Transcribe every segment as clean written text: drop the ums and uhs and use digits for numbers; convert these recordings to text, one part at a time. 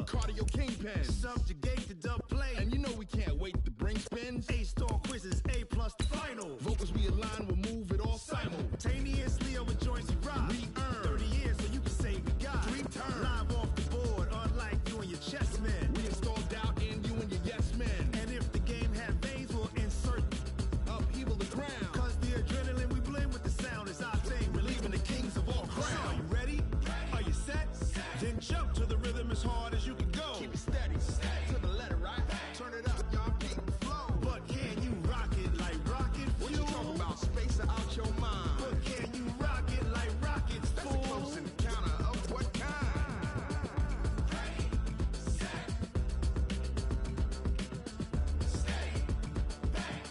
cardio kingpin. Subjugate the dub play. And you know we can't wait to bring spins. A-star quizzes, A+ the final. Vocals we align, we'll move it all simultaneously over joints we rock. We earn 30 years so you can say we got 3 turns. Live off the board, unlike you and your chess men. We install doubt in you and your yes men. And if the game had veins, we'll insert upheaval the ground. Cause the adrenaline we blend with the sound is our thing, relieving the kings of all crowns. So are you ready? Are you set? Then jump to the rhythm as hard as you can go. Keep it steady, to the letter, right? Turn it up, y'all, keep the flow. But can you rock it like rocket fuel? What you talking about? Space out your mind. But can you rock it like rockets, That's fool? a close encounter of what kind? Ready, set, stay back.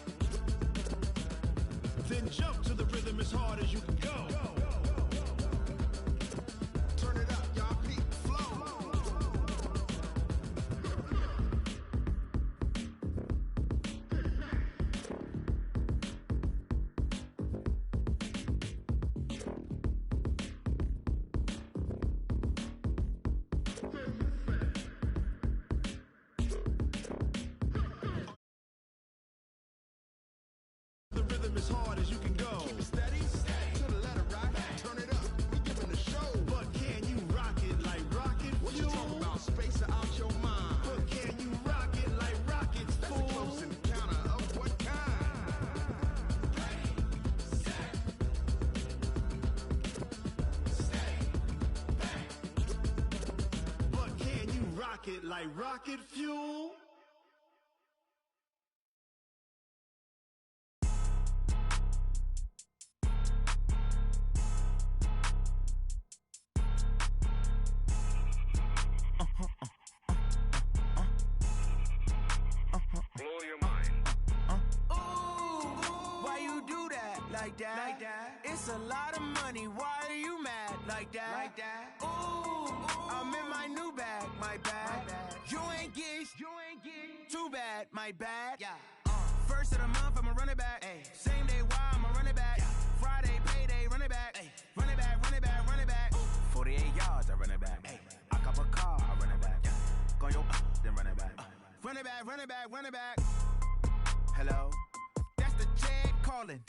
Then jump to the rhythm as hard as you can go. Turn it up, y'all, keep the flow. The rhythm as hard as you can go. Keep it steady, to the letter, right? Turn it up, we giving a show. But can you rock it like rocket What you fuel? talking about? Space out your mind. But can you rock it like rockets, That's a fool? close encounter of what kind? Ready, set, stay back. But can you rock it like rocket fuel? Blow your mind. Why you do that like that? Like that? It's a lot of money. Why are you mad like that? Like that? Ooh, I'm in my new bag, my bad. You ain't get too bad, my bad. Yeah. First of the month, I'ma run it back. Ay. Same day, why I'ma run it back. Yeah. Friday, payday, run it back. Ay. Run it back, run it back, run it back. Ooh. 48 yards, I run it back. Ay. I cop a car, I run it back. Yeah. Go yo, then run it back. Run it back, run it back, run it back. Hello? That's the jag calling.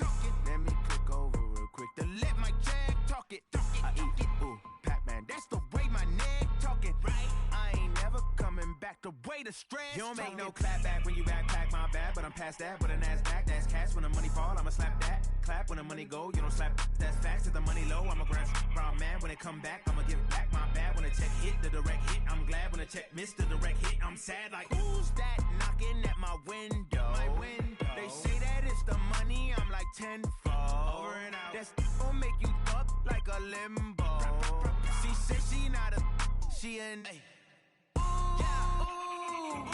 Let me click over real quick to let my jag talk it. I eat it, ooh, Pac-Man. That's the way my neck talking. Right? I ain't never coming back the way the stress. You don't make no clap back when you backpack, my bad, but I'm past that. But a NASDAQ, that's cash. When the money fall, I'ma slap that. Clap when the money go, you don't slap. That's facts. If the money low, I'ma grab brown man. When it come back, I'ma give back my bad. When the check hit, the direct hit, I'm glad. When the check missed the direct hit, I'm sad. Like, who's that knocking at my window? My window. They say that it's the money, I'm like tenfold. Over and out. That's gon' make you up like a limbo. She said she not a, she an. Ooh, yeah. Ooh,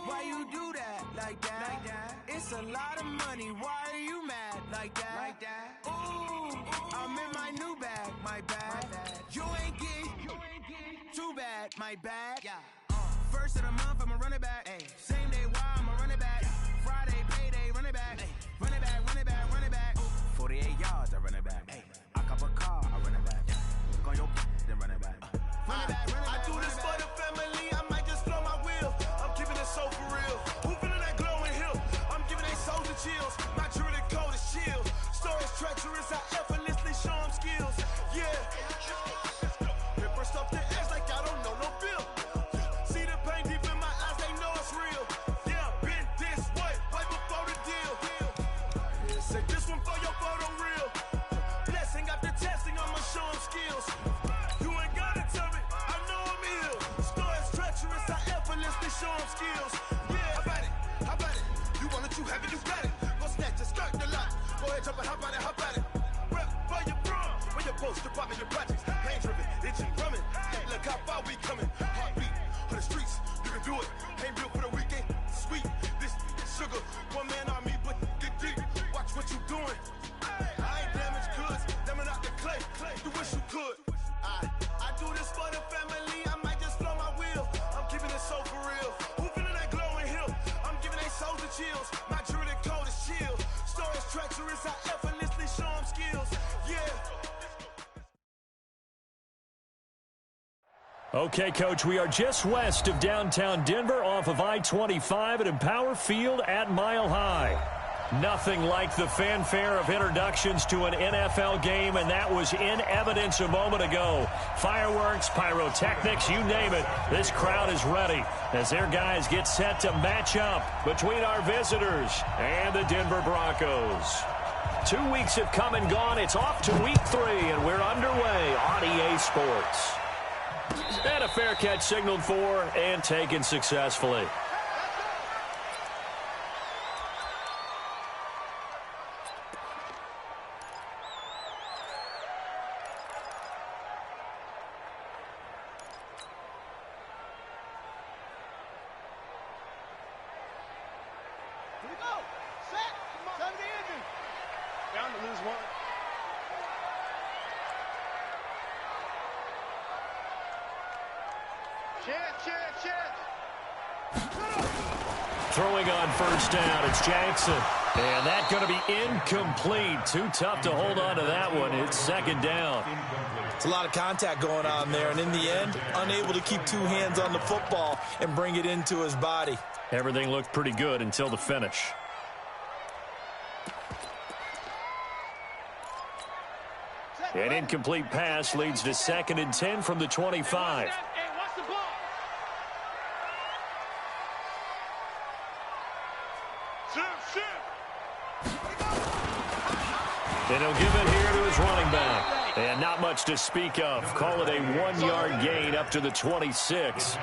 why you do that like that? Like that? It's a lot of money. Why are you mad like that? Like that? Ooh, I'm in my new bag, my bad. You ain't get too bad, my bad. Yeah. First of the month, I'ma run it back. Ay. Same day, why I'ma run it back. Friday, payday, run it back. Ay. Run it back, run it back, run it back. 48 yards, I run it back. Ay. I cop a car, I run it back. Go yo, then run it back. Run it back, run it back. I do this for the family, I might just blow my wheel. I'm keeping it so for real. Who feeling that glowing hill? I'm giving they souls the chills. My jewelry cold is chill. Stories treacherous, I effortlessly show them skills. Yeah. Paper stuff to ass like I don't know no bill. See the pain deep in my eyes, they know it's real. Yeah, been this way, way before the deal. Say this one for your photo reel. Blessing after testing, I'ma show them skills. You ain't gotta tell me, I know Okay, Coach, we are just west of downtown Denver off of I-25 at Empower Field at Mile High. Nothing like the fanfare of introductions to an NFL game, and that was in evidence a moment ago. Fireworks, pyrotechnics, you name it. This crowd is ready as their guys get set to match up between our visitors and the Denver Broncos. 2 weeks have come and gone. It's off to week 3, and we're underway on EA Sports. And a fair catch signaled for and taken successfully. Here we go. Set. Time to end it. Bound to lose one. Chance. Throwing on first down, it's Jackson. And that's going to be incomplete. Too tough to hold on to that one. It's second down. It's a lot of contact going on there, and in the end, unable to keep 2 hands on the football and bring it into his body. Everything looked pretty good until the finish. An incomplete pass leads to 2nd and 10 from the 25. And he'll give it here to his running back. And not much to speak of. Call it a 1-yard gain up to the 26.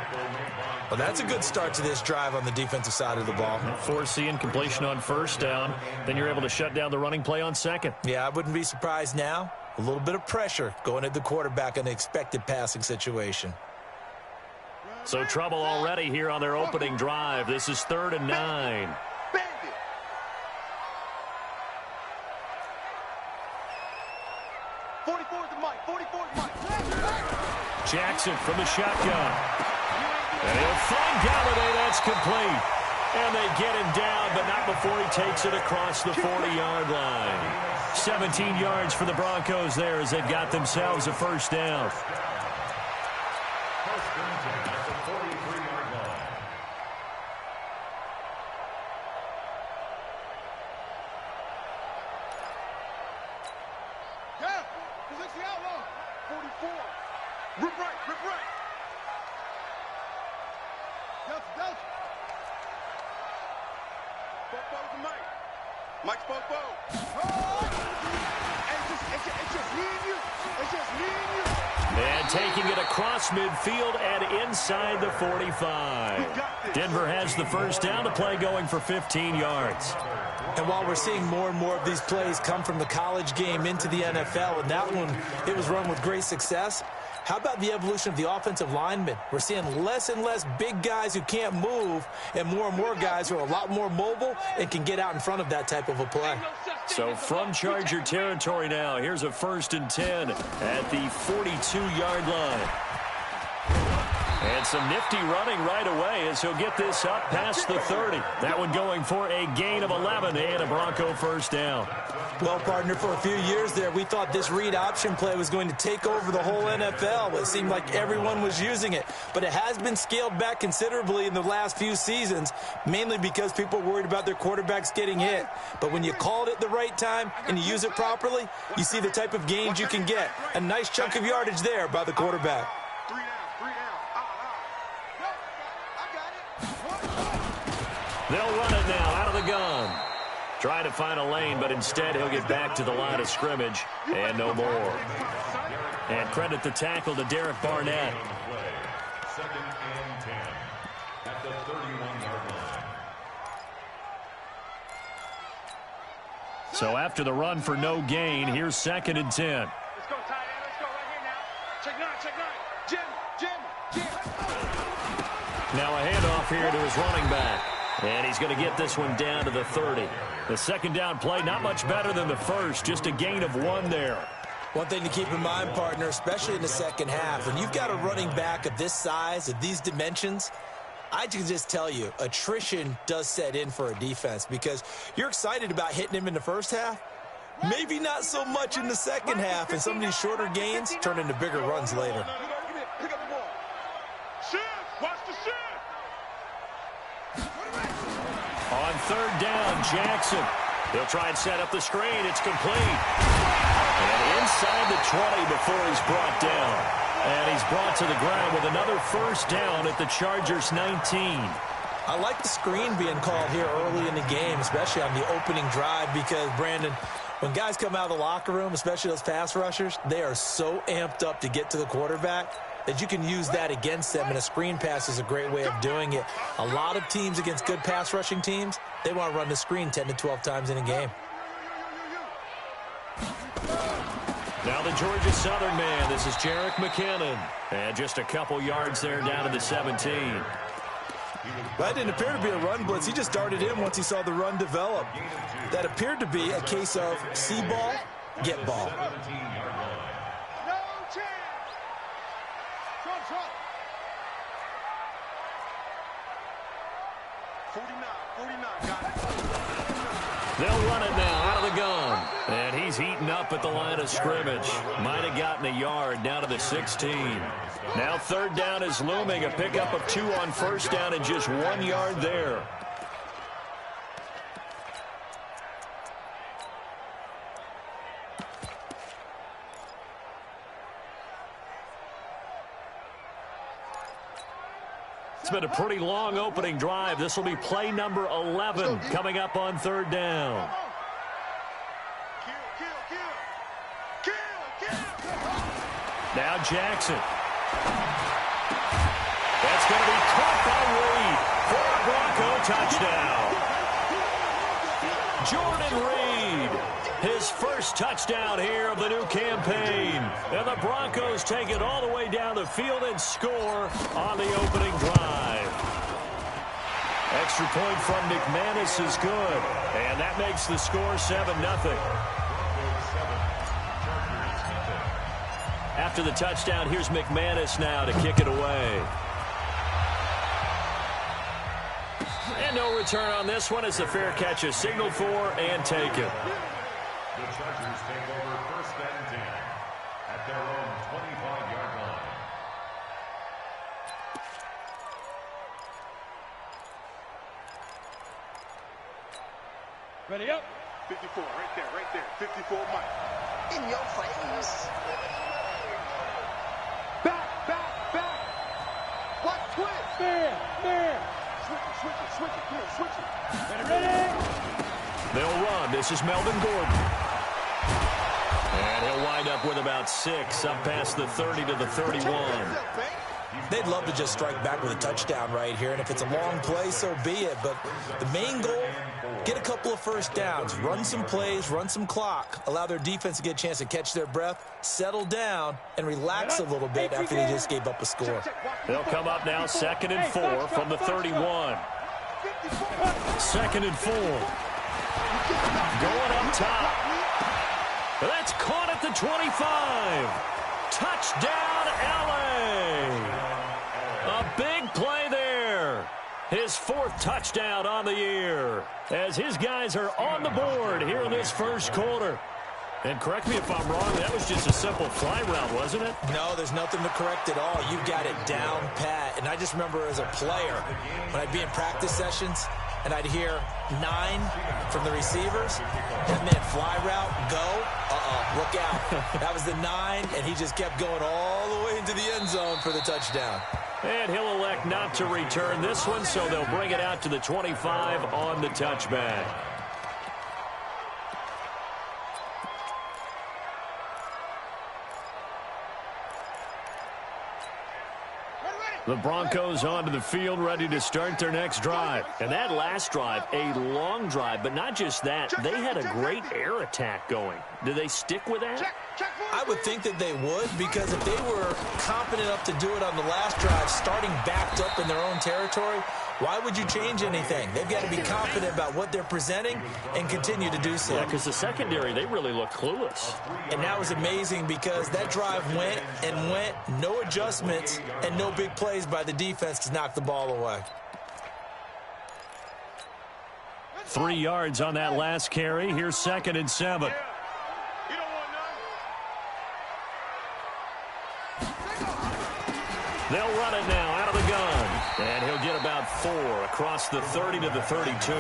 Well, that's a good start to this drive on the defensive side of the ball. Force the incompletion on first down. Then you're able to shut down the running play on second. Yeah, I wouldn't be surprised now. A little bit of pressure going at the quarterback in an expected passing situation. So trouble already here on their opening drive. This is 3rd and 9. Jackson from the shotgun. And he'll find Galladay. That's complete. And they get him down, but not before he takes it across the 40-yard line. 17 yards for the Broncos there as they've got themselves a first down. And taking it across midfield and inside the 45. Denver has the first down to play going for 15 yards. And while we're seeing more and more of these plays come from the college game into the NFL, and that one, it was run with great success, how about the evolution of the offensive linemen? We're seeing less and less big guys who can't move and more guys who are a lot more mobile and can get out in front of that type of a play. So from Charger territory now, here's a 1st and 10 at the 42-yard line. And some nifty running right away as he'll get this up past the 30. That one going for a gain of 11 and a Bronco first down. Well, partner, for a few years there, we thought this read option play was going to take over the whole NFL. It seemed like everyone was using it. But it has been scaled back considerably in the last few seasons, mainly because people are worried about their quarterbacks getting hit. But when you call it at the right time and you use it properly, you see the type of gains you can get. A nice chunk of yardage there by the quarterback. They'll run it now out of the gun. Trying to find a lane, but instead he'll get back to the line of scrimmage and no more. And credit the tackle to Derek Barnett. 2nd and 10 at the 31-yard line. So after the run for no gain, here's 2nd and 10. Let's go, tight end. Let's go right here now. Check 9. Jim. Now a handoff here to his running back. And he's going to get this one down to the 30. The second down play, not much better than the first, just a gain of 1 there. One thing to keep in mind, partner, especially in the second half, when you've got a running back of this size, of these dimensions, I can just tell you, attrition does set in for a defense because you're excited about hitting him in the first half. Maybe not so much in the second half, and some of these shorter gains turn into bigger runs later. On third down, Jackson. He'll try and set up the screen. It's complete. And inside the 20 before he's brought down. And he's brought to the ground with another first down at the Chargers' 19. I like the screen being called here early in the game, especially on the opening drive, because, Brandon, when guys come out of the locker room, especially those pass rushers, they are so amped up to get to the quarterback that you can use that against them, and a screen pass is a great way of doing it. A lot of teams against good pass rushing teams, they want to run the screen 10 to 12 times in a game. Now the Georgia Southern man, this is Jerick McKinnon. And just a couple yards there down to the 17. That didn't appear to be a run blitz. He just darted in once he saw the run develop. That appeared to be a case of see ball, get ball. They'll run it now out of the gun. And he's heating up at the line of scrimmage. Might have gotten a yard down to the 16. Now third down is looming. A pickup of 2 on first down and just 1 yard there. It's been a pretty long opening drive. This will be play number 11 coming up on third down. Now Jackson. That's going to be caught by Reed for a Bronco touchdown. Jordan Reed, his first touchdown here of the new campaign. And the Broncos take it all the way down the field and score on the opening drive. Extra point from McManus is good. And that makes the score 7-0. After the touchdown, here's McManus now to kick it away. And no return on this one as the fair catch is signaled for and taken. The Chargers take over first and 10 at their own 25-yard line. Ready up. 54, right there. 54, Mike. In your face. Back. What? Twist. There. Switch it. Come on, switch it. Ready. They'll run. This is Melvin Gordon. And he'll wind up with about 6 up past the 30 to the 31. They'd love to just strike back with a touchdown right here, and if it's a long play, so be it. But the main goal, get a couple of first downs, run some plays, run some clock, allow their defense to get a chance to catch their breath, settle down, and relax a little bit after they just gave up a score. They'll come up now 2nd and 4 from the 31. 2nd and 4. Going up top. That's caught at the 25. Touchdown, LA. A big play there. His 4th touchdown on the year as his guys are on the board here in this first quarter. And correct me if I'm wrong, that was just a simple fly route, wasn't it? No, there's nothing to correct at all. You've got it down pat. And I just remember as a player, when I'd be in practice sessions, and I'd hear 9 from the receivers, that meant fly route, go, look out. That was the 9, and he just kept going all the way into the end zone for the touchdown. And he'll elect not to return this one, so they'll bring it out to the 25 on the touchback. The Broncos onto the field, ready to start their next drive. And that last drive, a long drive, but not just that. They had a great air attack going. Do they stick with that? I would think that they would, because if they were confident enough to do it on the last drive, starting backed up in their own territory, why would you change anything? They've got to be confident about what they're presenting and continue to do so. Yeah, because the secondary, they really look clueless. And that was amazing because that drive went, no adjustments, and no big plays by the defense to knock the ball away. 3 yards on that last carry. Here's 2nd and 7. They'll run it now out of the And he'll get about 4 across the 30 to the 32.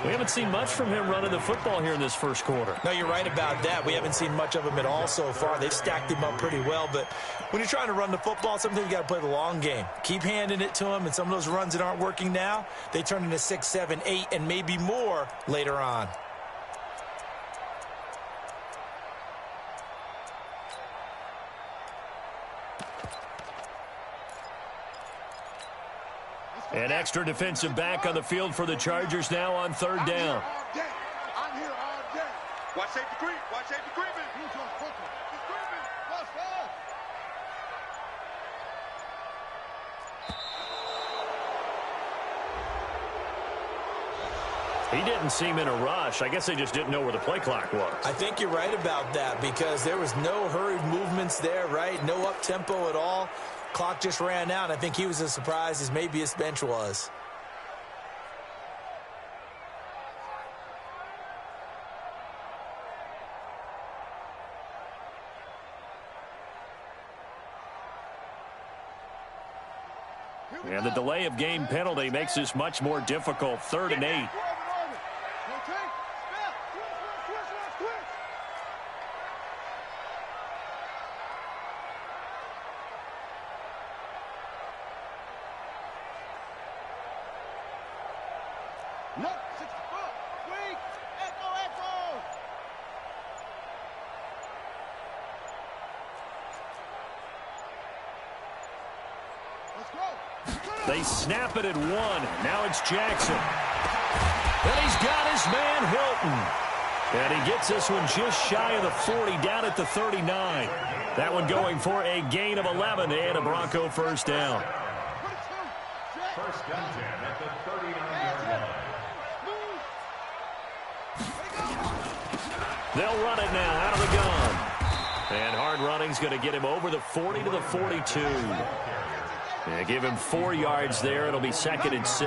We haven't seen much from him running the football here in this first quarter. No, you're right about that. We haven't seen much of him at all so far. They've stacked him up pretty well. But when you're trying to run the football, sometimes you got to play the long game. Keep handing it to him, and some of those runs that aren't working now, they turn into 6, 7, 8, and maybe more later on. An extra defensive back on the field for the Chargers now on 3rd down. I'm here all day. Watch safety creep. Watch safety creeping. He's creeping. Let's go. He didn't seem in a rush. I guess they just didn't know where the play clock was. I think you're right about that because there was no hurried movements there, right? No up-tempo at all. Clock just ran out. I think he was as surprised as maybe his bench was. And the delay of game penalty makes this much more difficult. 3rd and 8. No, 64. Sweet. Echo. Let's go. They snap it at 1. Now it's Jackson. And he's got his man Hilton. And he gets this one just shy of the 40, down at the 39. That one going for a gain of 11 and a Bronco first down. First and 10 at the 39-yard line. They'll run it now out of the gun. And hard running's going to get him over the 40 to the 42. They give him 4 yards there. It'll be 2nd and 6. A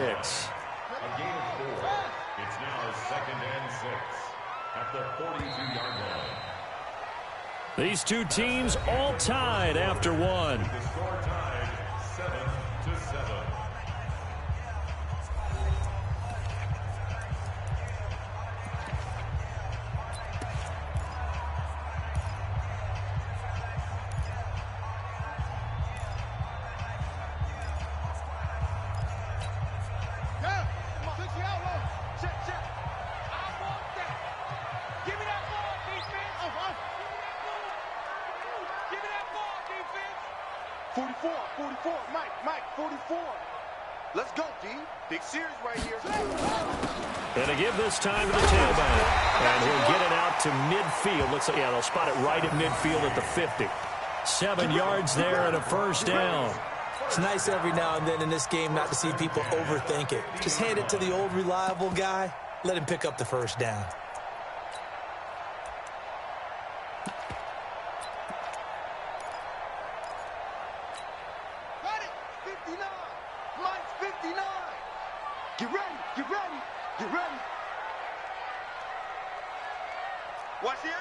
gain of 4. It's now 2nd and 6 at the 42-yard line. These two teams all tied after 1. The score tied 7-7. Give me that ball, defense. 44, Mike, 44. Let's go, D. Big series right here. And they give this time to the tailback. And he'll get it out to midfield. Looks like, yeah, they'll spot it right at midfield at the 50. 7 yards there and a first down. It's nice every now and then in this game not to see people overthink it. Just hand it to the old reliable guy. Let him pick up the first down. Got it. 59. Mike's 59. Get ready. Watch the edge.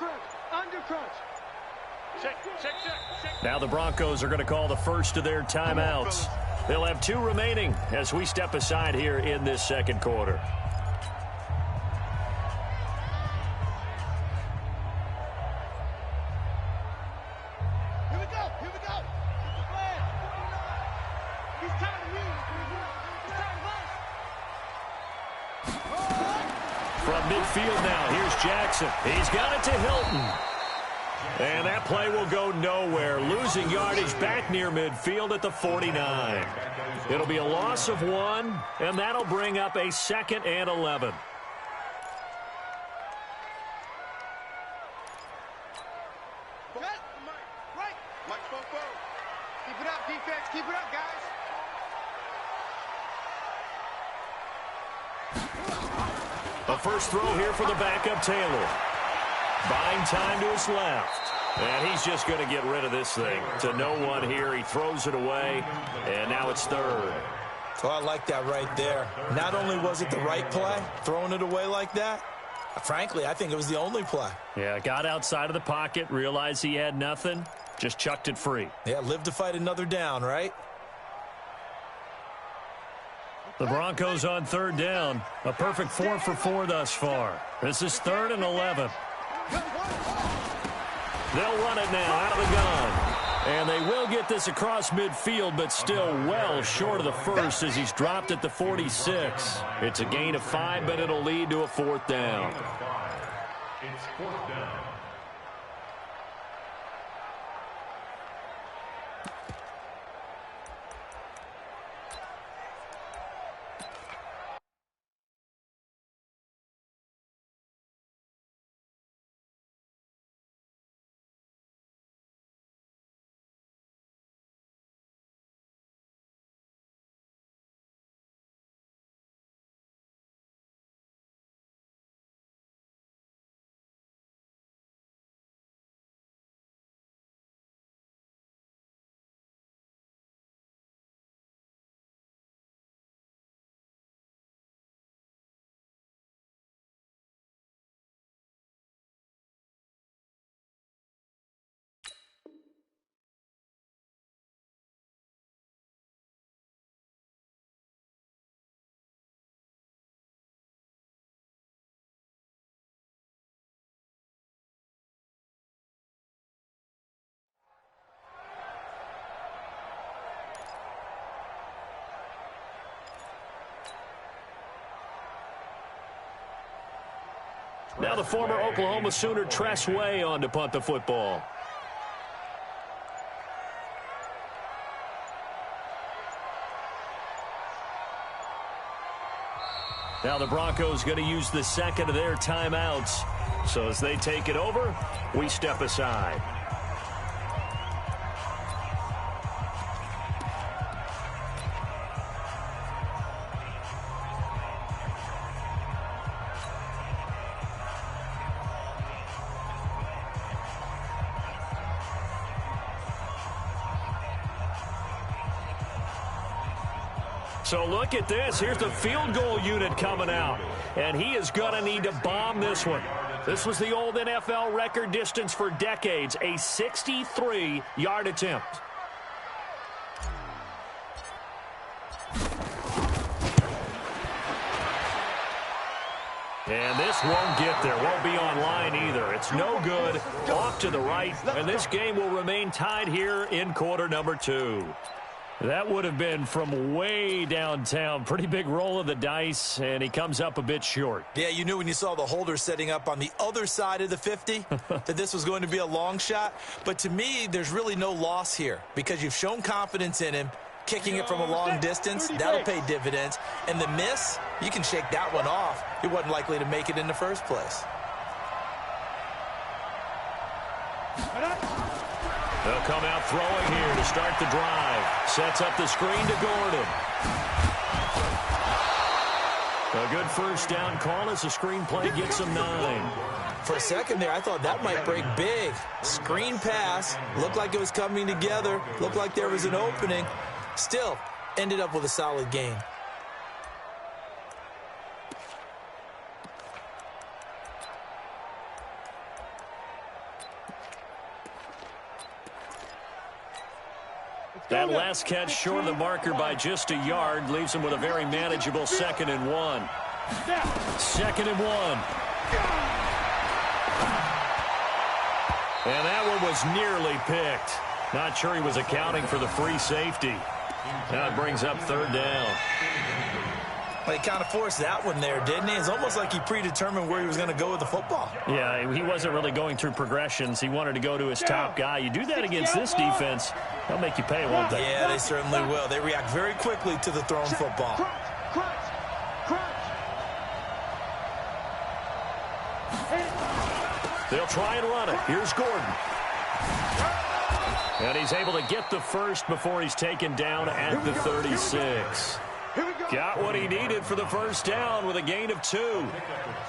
Go. Undercrunch. Check. Now the Broncos are going to call the first of their timeouts. They'll have 2 remaining as we step aside here in this second quarter. Here we go. It's the flag. He's tired of me. He's tired of us. From midfield now, here's Jackson. He's got it to Hilton. And that play will go nowhere. Losing yardage back near midfield at the 49. It'll be a loss of 1, and that'll bring up a 2nd and 11. Mike, keep it up, defense. Keep it up, guys. A first throw here for the backup Taylor. Buying time to his left. And he's just going to get rid of this thing. To no one here. He throws it away. And now it's 3rd. So I like that right there. Not only was it the right play, throwing it away like that, Frankly, I think it was the only play. Yeah, got outside of the pocket, realized he had nothing, just chucked it free. Yeah, live to fight another down, right? The Broncos on third down. A perfect 4 for 4 thus far. This is 3rd and 11. They'll run it now out of the gun. And they will get this across midfield, but still well short of the first as he's dropped at the 46. It's a gain of 5, but it'll lead to a 4th down. It's 4th down. Now the former Oklahoma Sooner Tress Way on to punt the football. Now the Broncos going to use the second of their timeouts. So as they take it over, we step aside. So look at this. Here's the field goal unit coming out. And he is going to need to bomb this one. This was the old NFL record distance for decades, a 63-yard attempt. And this won't get there. Won't be on line either. It's no good. Off to the right. And this game will remain tied here in quarter number 2. That would have been from way downtown. Pretty big roll of the dice, and he comes up a bit short. Yeah, you knew when you saw the holder setting up on the other side of the 50 that this was going to be a long shot. But to me, there's really no loss here because you've shown confidence in him. Kicking it from a long distance, that'll pay dividends. And the miss, you can shake that one off. He wasn't likely to make it in the first place. They'll come out throwing here to start the drive. Sets up the screen to Gordon. A good first down call as the screen play gets him 9. For a second there, I thought that might break big. Screen pass. Looked like it was coming together. Looked like there was an opening. Still, ended up with a solid gain. That last catch short of the marker by just a yard leaves him with a very manageable 2nd and 1. 2nd and 1. And that one was nearly picked. Not sure he was accounting for the free safety. Now it brings up 3rd down. Well, he kind of forced that one there, didn't he? It's almost like he predetermined where he was going to go with the football. Yeah, he wasn't really going through progressions. He wanted to go to his top guy. You do that against this defense, they'll make you pay, won't they? Yeah, they certainly will. They react very quickly to the thrown football. They'll try and run it. Here's Gordon. And he's able to get the first before he's taken down at the 36. Got what he needed for the first down with a gain of 2.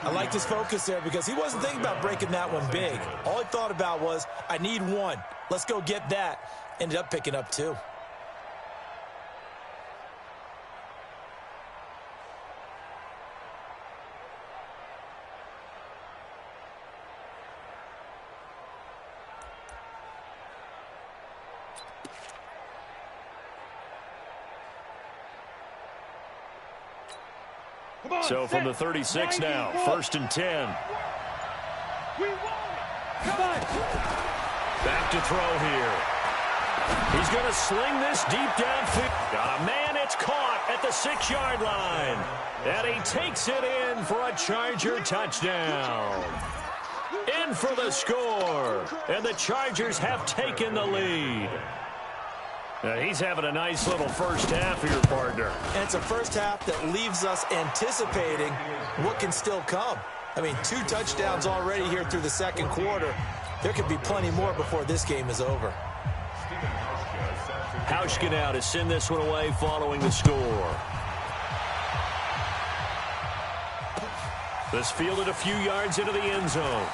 I liked his focus there because he wasn't thinking about breaking that one big. All he thought about was, I need 1. Let's go get that. Ended up picking up 2. So from the 36 now, 1st and 10. Back to throw here. He's going to sling this deep downfield. Man, it's caught at the 6-yard line. And he takes it in for a Charger touchdown. In for the score. And the Chargers have taken the lead. He's having a nice little first half here, partner. And it's a first half that leaves us anticipating what can still come. I mean, 2 touchdowns already here through the second quarter. There could be plenty more before this game is over. Hauschka now to send this one away following the score. This fielded a few yards into the end zone.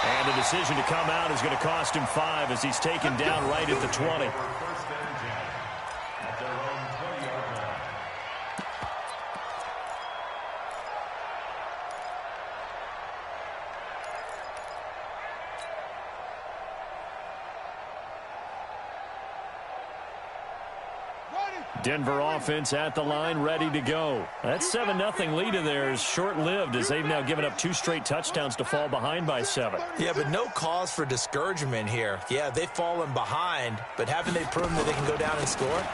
And the decision to come out is going to cost him 5 as he's taken down right at the 20. Denver offense at the line, ready to go. That 7-0 lead of theirs short-lived as they've now given up 2 straight touchdowns to fall behind by 7. Yeah, but no cause for discouragement here. Yeah, they've fallen behind, but haven't they proven that they can go down and score?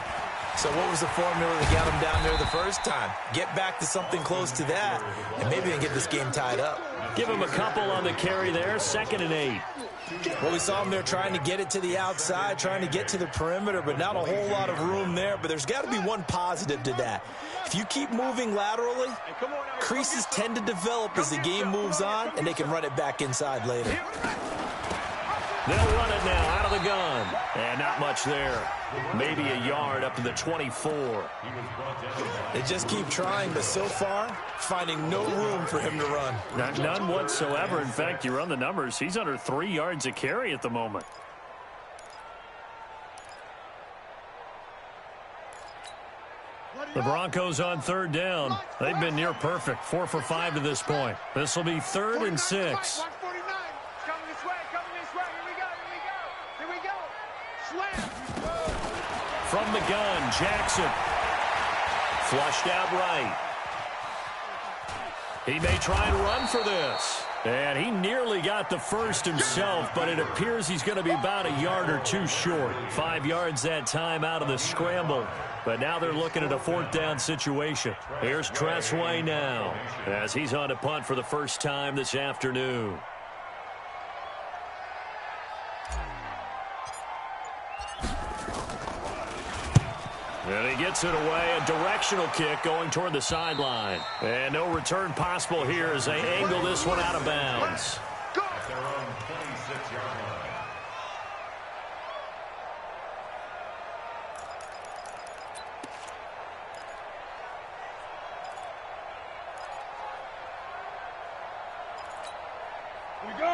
So what was the formula that got them down there the first time? Get back to something close to that, and maybe they can get this game tied up. Give them a couple on the carry there, 2nd and 8. Well, we saw them there trying to get it to the outside, trying to get to the perimeter, but not a whole lot of room there. But there's got to be one positive to that. If you keep moving laterally, creases tend to develop as the game moves on, and they can run it back inside later. They'll run it now out of the gun. And not much there. Maybe a yard up to the 24. They just keep trying, but so far, finding no room for him to run. None whatsoever. In fact, you run the numbers. He's under 3 yards a carry at the moment. The Broncos on 3rd down. They've been near perfect. 4 for 5 to this point. This will be 3rd and 6. From the gun, Jackson. Flushed out right. He may try and run for this. And he nearly got the first himself, but it appears he's going to be about a yard or 2 short. 5 yards that time out of the scramble. But now they're looking at a 4th down situation. Here's Tressway now as he's on to punt for the first time this afternoon. And he gets it away, a directional kick going toward the sideline. And no return possible here as they angle this one out of bounds. At their own 26-yard line.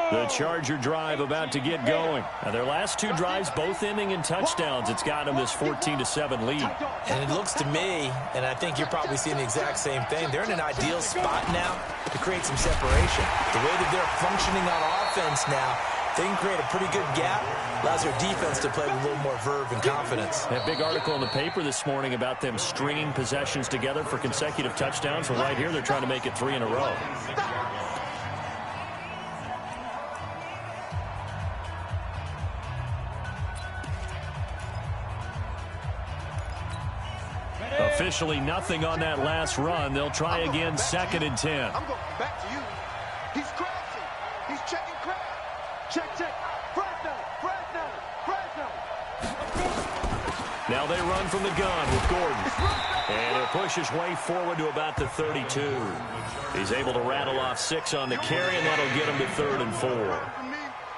The Charger drive about to get going. Now their last 2 drives both ending in touchdowns. It's got them this 14-7 lead. And it looks to me, and I think you're probably seeing the exact same thing, they're in an ideal spot now to create some separation. The way that they're functioning on offense now, they can create a pretty good gap. Allows their defense to play with a little more verve and confidence. That big article in the paper this morning about them stringing possessions together for consecutive touchdowns. Well, right here they're trying to make it 3 in a row. Officially nothing on that last run. They'll try again 2nd and 10. I'm going back to you. He's crashing. He's checking crash. Check. Fresno. Now they run from the gun with Gordon. And he'll push his way forward to about the 32. He's able to rattle off 6 on the carry, and that'll get him to 3rd and 4.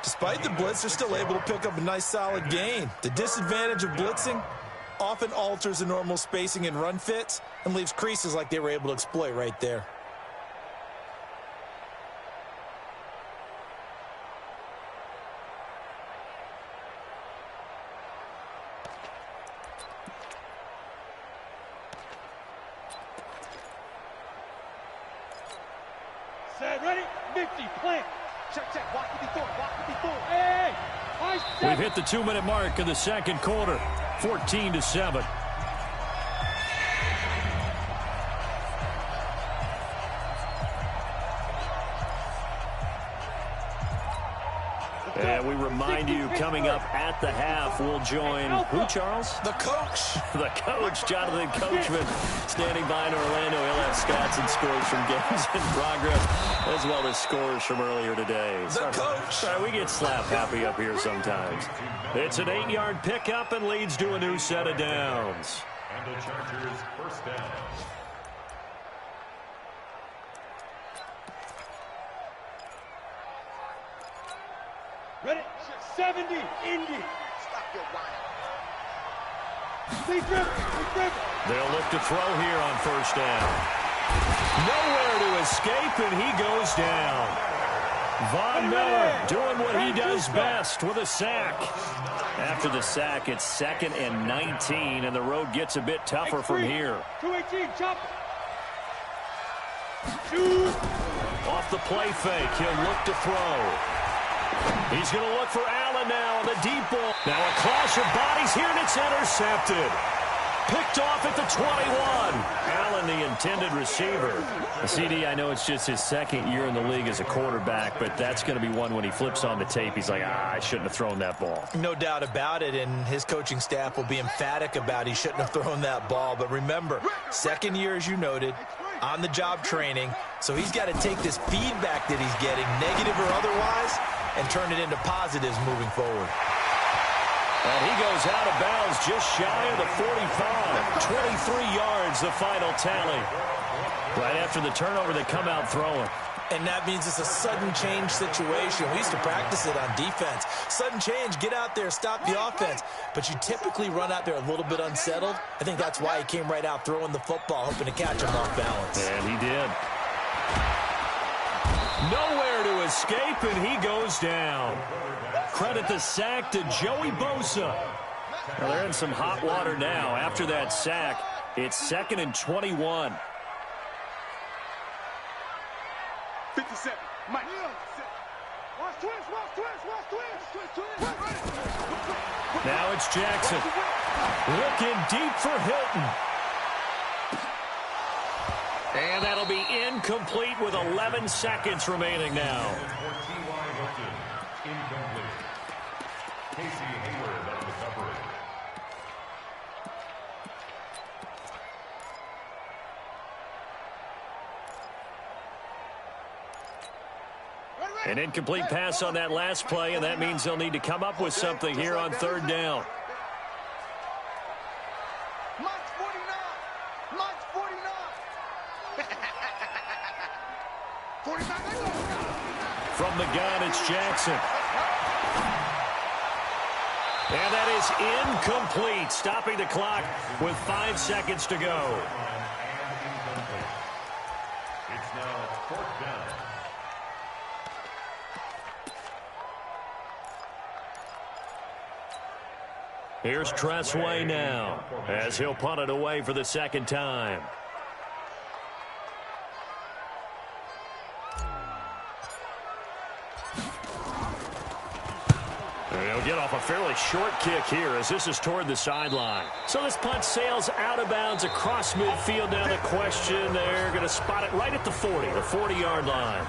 Despite the blitz, they're still able to pick up a nice solid gain. The disadvantage of blitzing often alters the normal spacing and run fits and leaves creases like they were able to exploit right there. Set, ready, 50, plant. Check, walk before. Hey, We've hit the 2-minute mark in the second quarter. 14-7. And we remind you, coming up at the half, we'll join who, Charles? The coach. The coach, Jonathan Coachman, standing by in Orlando. He'll have stats and scores from games in progress, as well as scores from earlier today. The coach. Sorry, we get slap happy up here sometimes. It's an 8-yard pickup and leads to a new set of downs. And the Chargers first down. Ready? 70, Indy. Stop your whining. Stay driven. They'll look to throw here on first down. Nowhere to escape, and he goes down. Von Miller doing what he does best with a sack. After the sack, it's 2nd and 19, and the road gets a bit tougher from here. 218, chop. Shoot. Off the play fake, he'll look to throw. He's going to look for Allen now on the deep ball. Now a clash of bodies here, and it's intercepted. Picked off at the 21. Allen, the intended receiver. CD, I know it's just his 2nd year in the league as a quarterback, but that's going to be one when he flips on the tape. He's like, I shouldn't have thrown that ball. No doubt about it, and his coaching staff will be emphatic about he shouldn't have thrown that ball. But remember, 2nd year, as you noted, on-the-job training, so he's got to take this feedback that he's getting, negative or otherwise, and turn it into positives moving forward. And he goes out of bounds just shy of the 45. 23 yards, the final tally. Right after the turnover, they come out throwing. And that means it's a sudden change situation. We used to practice it on defense. Sudden change, get out there, stop the offense. But you typically run out there a little bit unsettled. I think that's why he came right out throwing the football, hoping to catch him off balance. And he did. Nowhere to escape, and he goes down. Credit the sack to Joey Bosa. Well, they're in some hot water now. After that sack, it's 2nd and 21. 57. Mike. Watch twist. Now it's Jackson. Looking deep for Hilton. And that'll be incomplete with 11 seconds remaining now. Incomplete. Casey Hayward on the coverage. An incomplete pass on that last play, and that means they'll need to come up with something here on 3rd down. March 49. March 49. 49. From the gun, it's Jackson. And that is incomplete, stopping the clock with 5 seconds to go. It's now 4th down. Here's Tressway now, as he'll punt it away for the 2nd time. He'll get off a fairly short kick here as this is toward the sideline. So this punt sails out of bounds across midfield. Now the question, they're going to spot it right at the 40, the 40-yard line.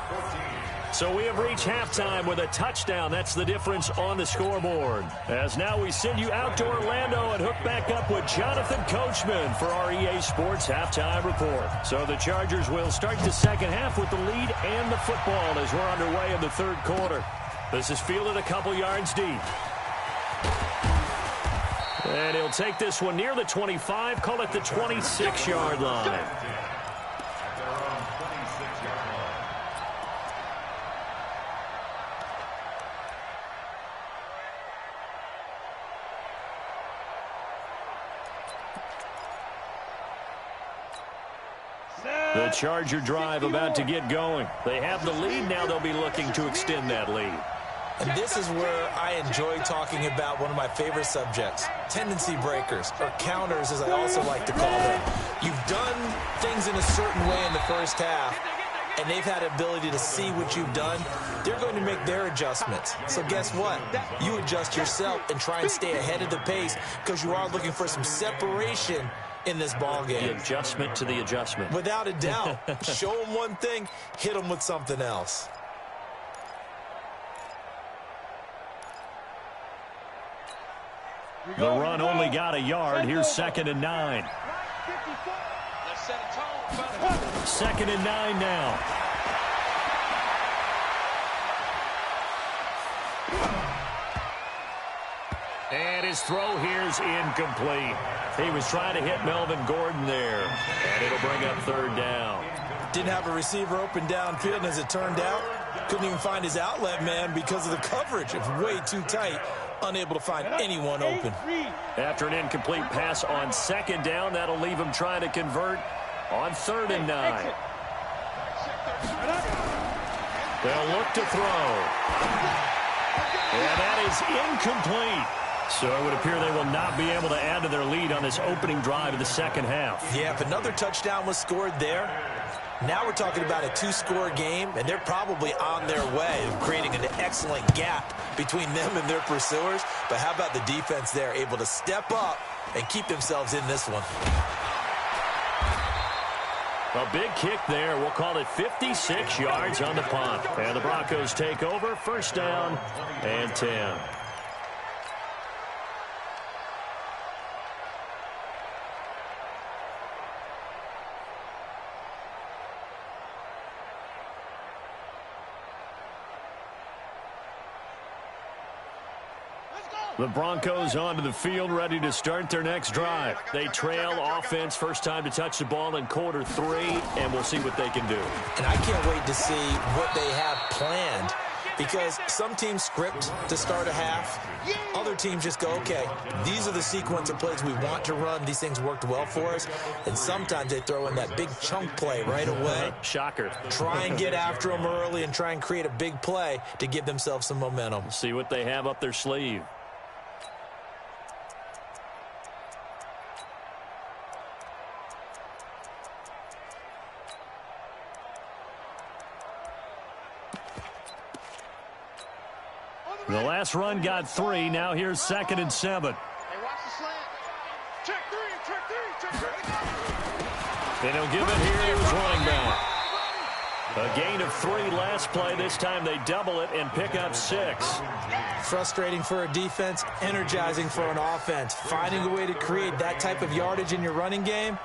So we have reached halftime with a touchdown. That's the difference on the scoreboard. As now we send you out to Orlando and hook back up with Jonathan Coachman for our EA Sports Halftime Report. So the Chargers will start the 2nd half with the lead and the football as we're underway in the 3rd quarter. This is fielded a couple yards deep. And he'll take this one near the 25, call it the 26-yard line. At their own 26-yard line. The Charger drive about to get going. They have the lead. Now they'll be looking to extend that lead. And this is where I enjoy talking about one of my favorite subjects, tendency breakers, or counters as I also like to call them. You've done things in a certain way in the first half, and they've had the ability to see what you've done. They're going to make their adjustments. So guess what? You adjust yourself and try and stay ahead of the pace because you are looking for some separation in this ball game. The adjustment to the adjustment. Without a doubt. Show them one thing, hit them with something else. The run only got a yard. Here's 2nd and 9. Let's set a tone. 2nd and 9 now. And his throw here's incomplete. He was trying to hit Melvin Gordon there. And it'll bring up 3rd down. Didn't have a receiver open downfield, and as it turned out, couldn't even find his outlet man because of the coverage. It was way too tight, unable to find anyone open. After an incomplete pass on 2nd down, that'll leave him trying to convert on 3rd and 9. They'll look to throw. And that is incomplete. So it would appear they will not be able to add to their lead on this opening drive of the second half. Yeah, if another touchdown was scored there, now we're talking about a 2-score game, and they're probably on their way of creating an excellent gap between them and their pursuers. But how about the defense there, able to step up and keep themselves in this one? A big kick there. We'll call it 56 yards on the punt. And the Broncos take over. 1st down and 10. The Broncos onto the field, ready to start their next drive. They trail offense, first time to touch the ball in quarter 3, and we'll see what they can do. And I can't wait to see what they have planned, because some teams script to start a half. Other teams just go, okay, these are the sequence of plays we want to run. These things worked well for us. And sometimes they throw in that big chunk play right away. Shocker. Try and get after them early and try and create a big play to give themselves some momentum. See what they have up their sleeve. The last run got 3. Now here's 2nd and 7. Hey, watch the slant. Check 3, check 3, check 3. And he'll give it here to his running back. A gain of 3 last play. This time they double it and pick up 6. Frustrating for a defense, energizing for an offense. Finding a way to create that type of yardage in your running game,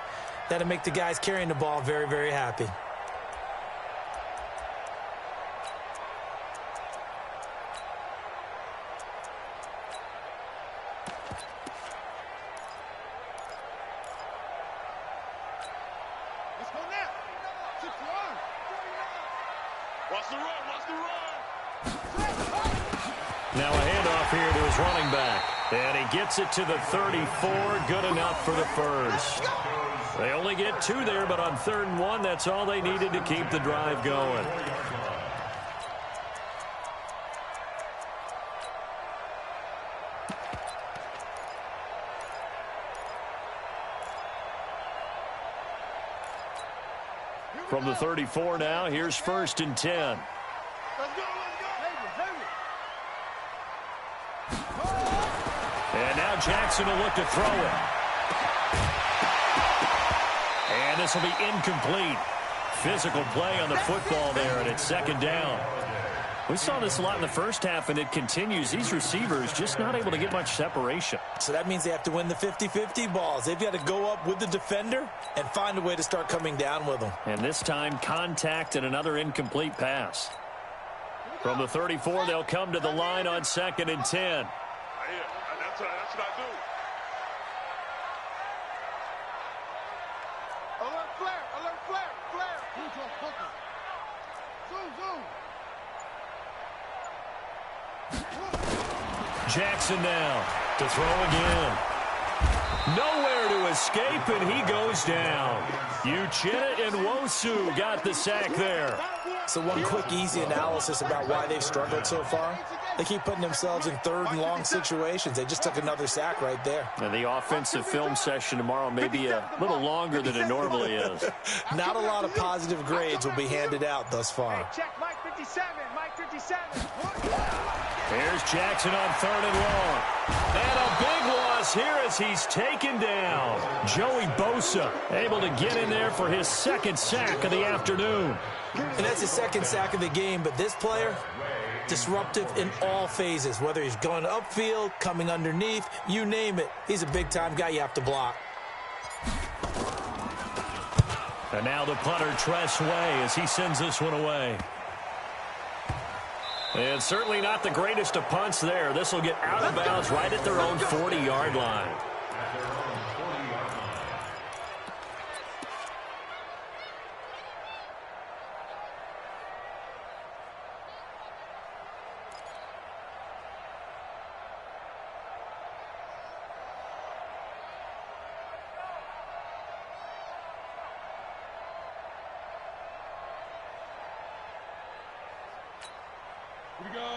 that'll make the guys carrying the ball very, very happy. Watch the run, watch the run. Now a handoff here to his running back. And he gets it to the 34. Good enough for the first. They only get 2 there, but on 3rd and 1, that's all they needed to keep the drive going. From the 34 now, here's 1st and 10. Let's go, let's go. And now Jackson will look to throw it. And this will be incomplete. Physical play on the football there, and it's 2nd down. We saw this a lot in the first half, and it continues. These receivers just not able to get much separation. So that means they have to win the 50-50 balls. They've got to go up with the defender and find a way to start coming down with them. And this time, contact and another incomplete pass. From the 34, they'll come to the line on 2nd and 10. That's what I do. Alert flare, alert flare, flare. Zoom, zoom. Jackson now to throw again. Nowhere to escape, and he goes down. Uchenna and Nwosu got the sack there. So one quick, easy analysis about why they've struggled so far. They keep putting themselves in 3rd and long situations. They just took another sack right there. And the offensive film session tomorrow may be a little longer than it normally is. Not a lot of positive grades will be handed out thus far. Check Mike 57, Mike 57. Here's Jackson on 3rd and long. And a big loss here as he's taken down. Joey Bosa able to get in there for his 2nd sack of the afternoon. And that's his 2nd sack of the game, but this player, disruptive in all phases, whether he's going upfield, coming underneath, you name it. He's a big-time guy you have to block. And now the punter, Tress Way, as he sends this one away. And certainly not the greatest of punts there. This will get out of bounds right at their own 40-yard line.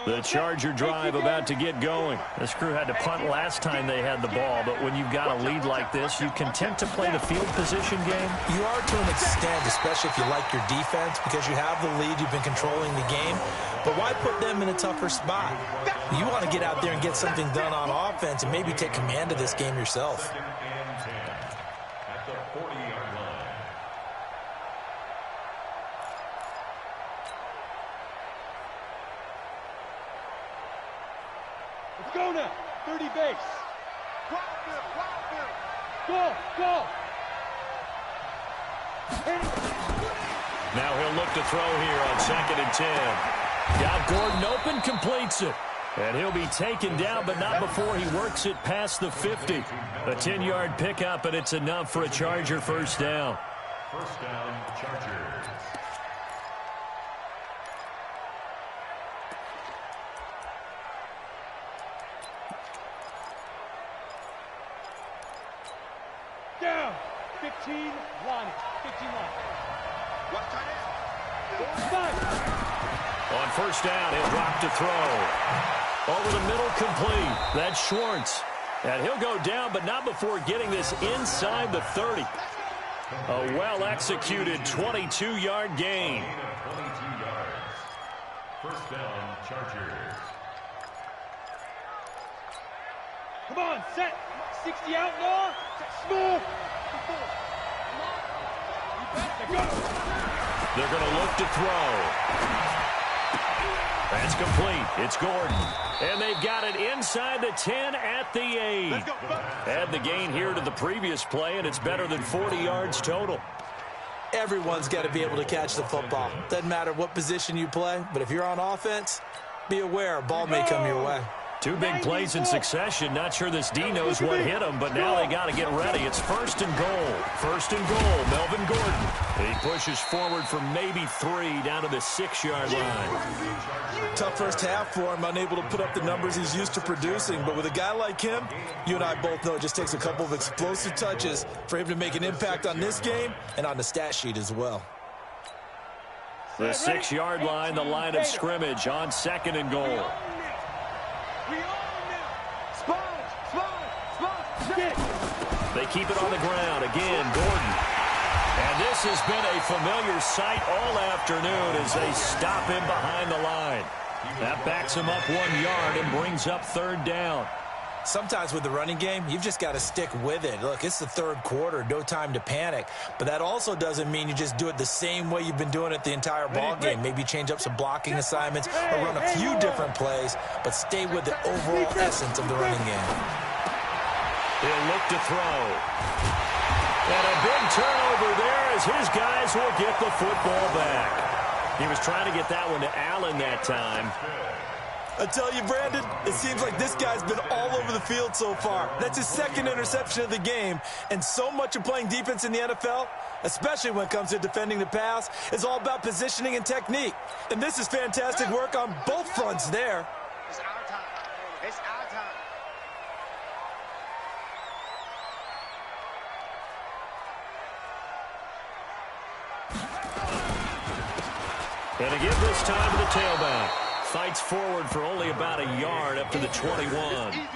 The Charger drive about to get going. This crew had to punt last time they had the ball, but when you've got a lead like this, you content to play the field position game? You are to an extent, especially if you like your defense, because you have the lead, you've been controlling the game. But why put them in a tougher spot? You want to get out there and get something done on offense and maybe take command of this game yourself. At the 40-yard line. Let's go now. 30 base. Go, go. Now he'll look to throw here on 2nd and 10. Got Gordon open, completes it. And he'll be taken down, but not before he works it past the 50. A 10-yard pickup, and it's enough for a Charger first down. First down, Chargers. Down. 15 line. 15 line. What tight end? Five. On first down, he'll drop to throw. Over the middle, complete. That's Schwartz. And he'll go down, but not before getting this inside the 30. A well-executed 22-yard gain. 22 yards. First down, Chargers. Come on, set. 60 out now. Small. They're going to look to throw. That's complete. It's Gordon. And they've got it inside the 10 at the 8. Add the gain here to the previous play, and it's better than 40 yards total. Everyone's got to be able to catch the football. Doesn't matter what position you play, but if you're on offense, be aware a ball may come your way. Two big plays in succession. Not sure this D knows what hit him, but now they got to get ready. It's first and goal. First and goal, Melvin Gordon. He pushes forward for maybe 3 down to the 6-yard line. Tough first half for him, unable to put up the numbers he's used to producing. But with a guy like him, you and I both know it just takes a couple of explosive touches for him to make an impact on this game and on the stat sheet as well. The 6-yard line, the line of scrimmage on 2nd and goal. They keep it on the ground. Again, Gordon. And this has been a familiar sight all afternoon as they stop him behind the line. That backs him up 1 yard and brings up 3rd down. Sometimes with the running game, you've just got to stick with it. Look, it's the 3rd quarter, no time to panic. But that also doesn't mean you just do it the same way you've been doing it the entire ball game. Maybe change up some blocking assignments or run a few different plays, but stay with the overall essence of the running game. He'll look to throw. And a big turnover there as his guys will get the football back. He was trying to get that one to Allen that time. I tell you, Brandon, it seems like this guy's been all over the field so far. That's his 2nd interception of the game. And so much of playing defense in the NFL, especially when it comes to defending the pass, is all about positioning and technique. And this is fantastic work on both fronts there. It's our time. It's our time. And again this time to the tailback. Fights forward for only about a yard up to the 21.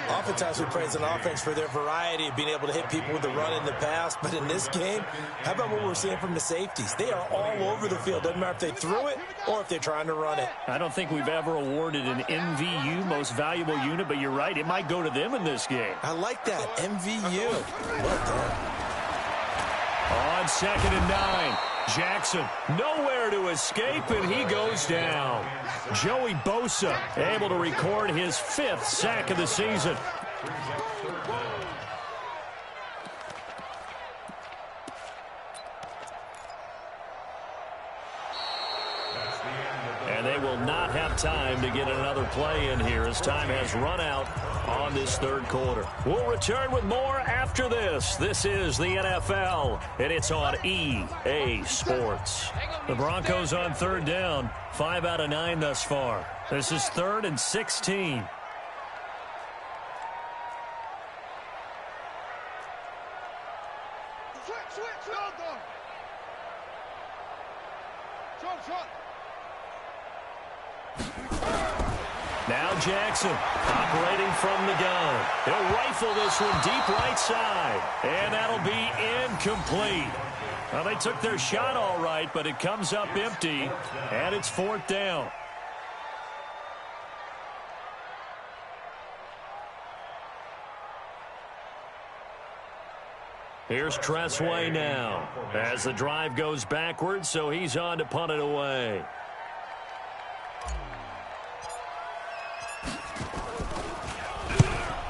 Oftentimes we praise an offense for their variety of being able to hit people with the run in the pass. But in this game, how about what we're seeing from the safeties? They are all over the field. Doesn't matter if they threw it or if they're trying to run it. I don't think we've ever awarded an MVU, most valuable unit, but you're right. It might go to them in this game. I like that. MVU. Well done. On 2nd and 9. Jackson nowhere to escape, and he goes down. Joey Bosa able to record his 5th sack of the season. And they will not have time to get another play in here as time has run out on this 3rd quarter. We'll return with more after this. This is the NFL, and it's on EA Sports. The Broncos on 3rd down, 5 out of 9 thus far. This is 3rd and 16. Now Jackson operating from the gun. He'll rifle this one deep right side. And that'll be incomplete. Well, they took their shot all right, but it comes up empty. And it's 4th down. Here's Tressway now as the drive goes backwards, so he's on to punt it away.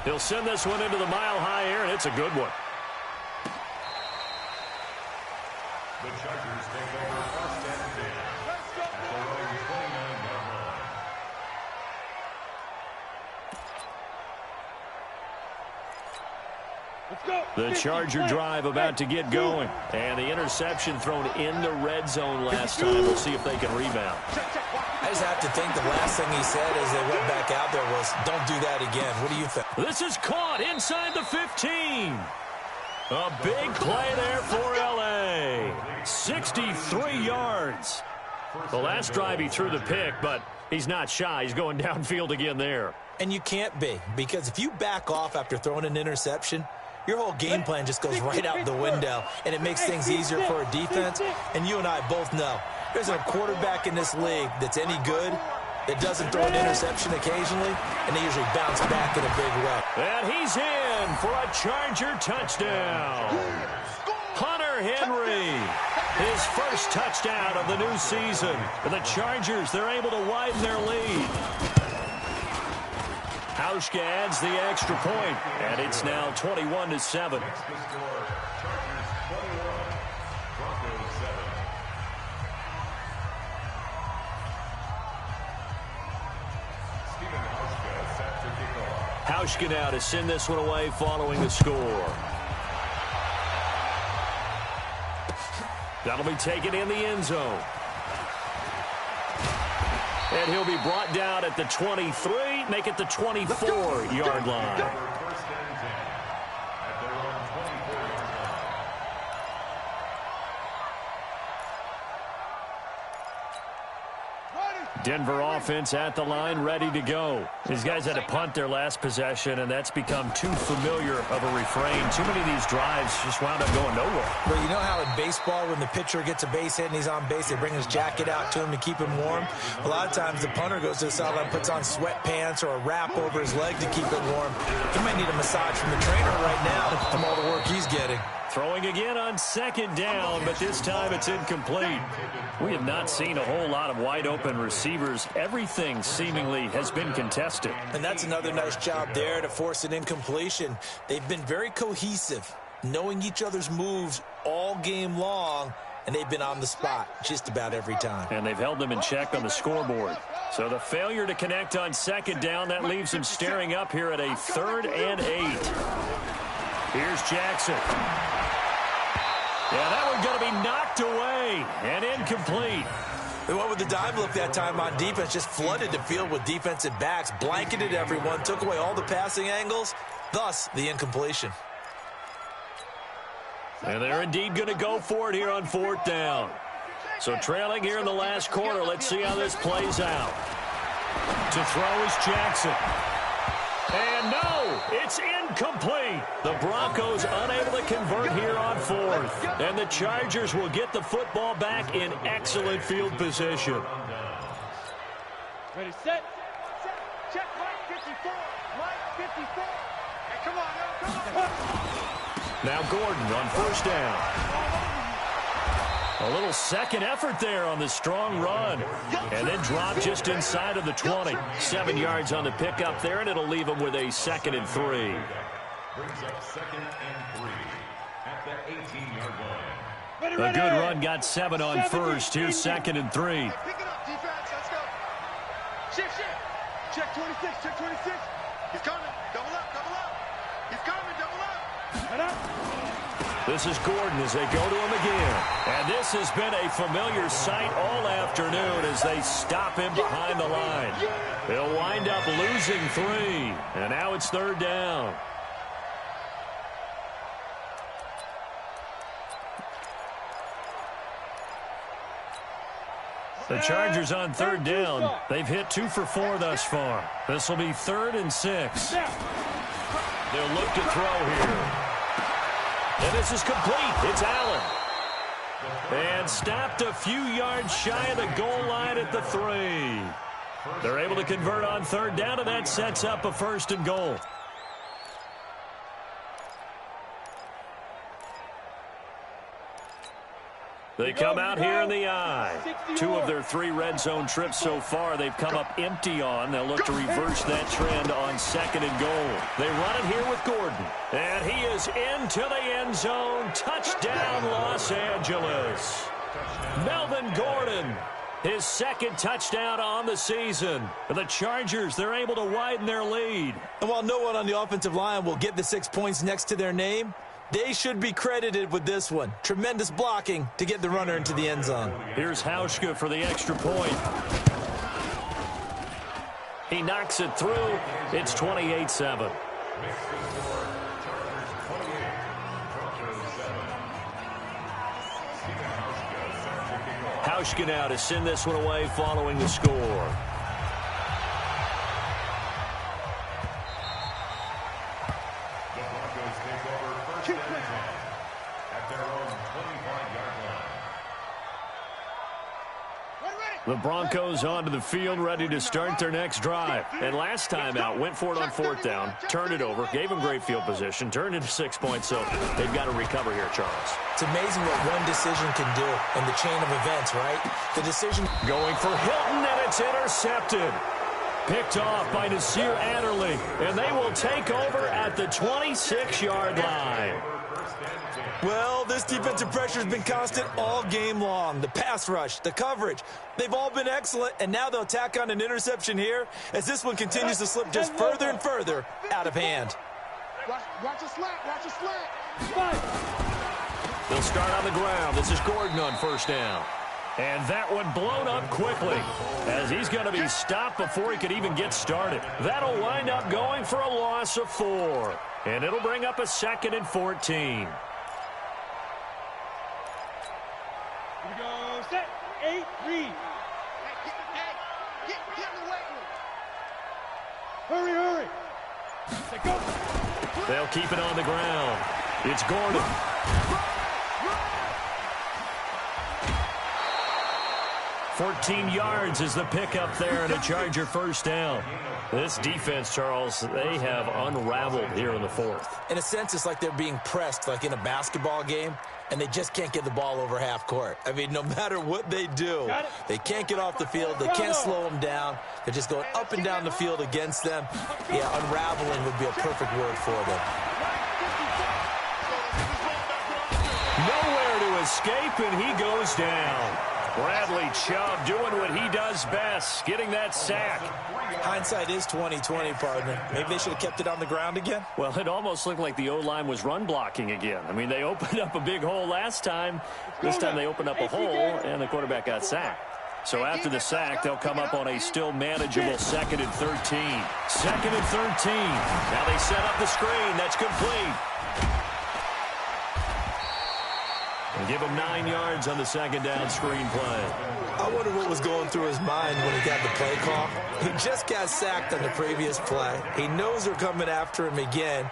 He'll send this one into the mile-high air, and it's a good one. The Chargers take over 1st and 10 at their own 29-yard line. The Charger drive about to get going. And the interception thrown in the red zone last time. We'll see if they can rebound. I just have to think the last thing he said as they went back out there was, don't do that again. What do you think? This is caught inside the 15. A big play there for L.A. 63 yards. The last drive he threw the pick, but he's not shy. He's going downfield again there. And you can't be, because if you back off after throwing an interception, your whole game plan just goes right out the window, and it makes things easier for a defense. And you and I both know there's a quarterback in this league that's any good that doesn't throw an interception occasionally, and they usually bounce back in a big way. And he's in for a Charger touchdown. Hunter Henry, his first touchdown of the new season. And the Chargers, they're able to widen their lead. Hauschka adds the extra point, and it's now 21-7. Hauschka now to send this one away following the score. That'll be taken in the end zone. And he'll be brought down at the 23, make it the 24-yard line. Denver offense at the line, ready to go. These guys had to punt their last possession, and that's become too familiar of a refrain. Too many of these drives just wound up going nowhere. Well, you know how in baseball, when the pitcher gets a base hit and he's on base, they bring his jacket out to him to keep him warm? A lot of times the punter goes to the sideline, puts on sweatpants or a wrap over his leg to keep it warm. He might need a massage from the trainer right now from all the work he's getting. Throwing again on 2nd down, but this time it's incomplete. We have not seen a whole lot of wide-open receivers. Everything seemingly has been contested. And that's another nice job there to force an incompletion. They've been very cohesive, knowing each other's moves all game long, and they've been on the spot just about every time. And they've held them in check on the scoreboard. So the failure to connect on 2nd down, that leaves them staring up here at a 3rd and 8. Here's Jackson. Yeah, that one's going to be knocked away and incomplete. They went with the dive look that time on defense, just flooded the field with defensive backs, blanketed everyone, took away all the passing angles, thus the incompletion. And they're indeed going to go for it here on 4th down. So trailing here in the last quarter, let's see how this plays out. To throw is Jackson. And no, it's incomplete. The Broncos unable to convert here on 4th. And the Chargers will get the football back in excellent field position. Ready, set. Check, Mike 54. Mike 54. Hey, come on. Now Gordon on 1st down. A little second effort there on the strong run. And then drop just inside of the 20. 7 yards on the pickup there, and it'll leave him with a 2nd and 3. Brings up 2nd and 3 at the 18-yard line. A good run got 7 on first. Here's 2nd and 3. Pick it up, defense. Let's go. Shift. Check 26. Check 26. He's coming. Double up. He's coming. Double up. Head up. This is Gordon as they go to him again. And this has been a familiar sight all afternoon as they stop him behind the line. They'll wind up losing 3. And now it's 3rd down. The Chargers on 3rd down. They've hit 2 for 4 thus far. This will be 3rd and 6. They'll look to throw here. And this is complete. It's Allen. And stopped a few yards shy of the goal line at the 3. They're able to convert on 3rd down, and that sets up a 1st and goal. They come out here in the eye. 2 of their 3 red zone trips so far they've come up empty on. They'll look to reverse that trend on 2nd and goal. They run it here with Gordon. And he is into the end zone. Touchdown, Los Angeles. Melvin Gordon, his 2nd touchdown on the season. The Chargers, they're able to widen their lead. And while no one on the offensive line will get the 6 points next to their name, they should be credited with this one. Tremendous blocking to get the runner into the end zone. Here's Hauschka for the extra point. He knocks it through. It's 28-7. Hauschka now to send this one away following the score. The Broncos onto the field, ready to start their next drive. And last time out, went for it on 4th down, turned it over, gave them great field position, turned into 6 points, so they've got to recover here, Charles. It's amazing what one decision can do in the chain of events, right? The decision going for Hilton, and it's intercepted. Picked off by Nasir Adderley, and they will take over at the 26-yard line. Well, this defensive pressure has been constant all game long. The pass rush, the coverage, they've all been excellent, and now they'll tack on an interception here as this one continues to slip just further and further out of hand. Watch a slant. They'll start on the ground. This is Gordon on 1st down. And that one blown up quickly as he's going to be stopped before he could even get started. That'll wind up going for a loss of 4. And it'll bring up a 2nd and 14. Here we go. Set. 8, read. Get in the weight room. Hurry. Let's go. They'll keep it on the ground. It's Gordon. $14 yards is the pickup there and a Charger 1st down. This defense, Charles, they have unraveled here in the 4th. In a sense, it's like they're being pressed like in a basketball game, and they just can't get the ball over half court. I mean, no matter what they do, they can't get off the field. They can't slow them down. They're just going up and down the field against them. Yeah, unraveling would be a perfect word for them. Nowhere to escape, and he goes down. Bradley Chubb doing what he does best, getting that sack. Hindsight is 20/20, partner. Maybe they should have kept it on the ground again. Well, it almost looked like the O-line was run blocking again. I mean, they opened up a big hole last time. This time they opened up a hole, and the quarterback got sacked. So after the sack, they'll come up on a still manageable 2nd and 13. 2nd and 13. Now they set up the screen. That's complete. And give him 9 yards on the 2nd down screen play. I wonder what was going through his mind when he got the play call. He just got sacked on the previous play. He knows they're coming after him again.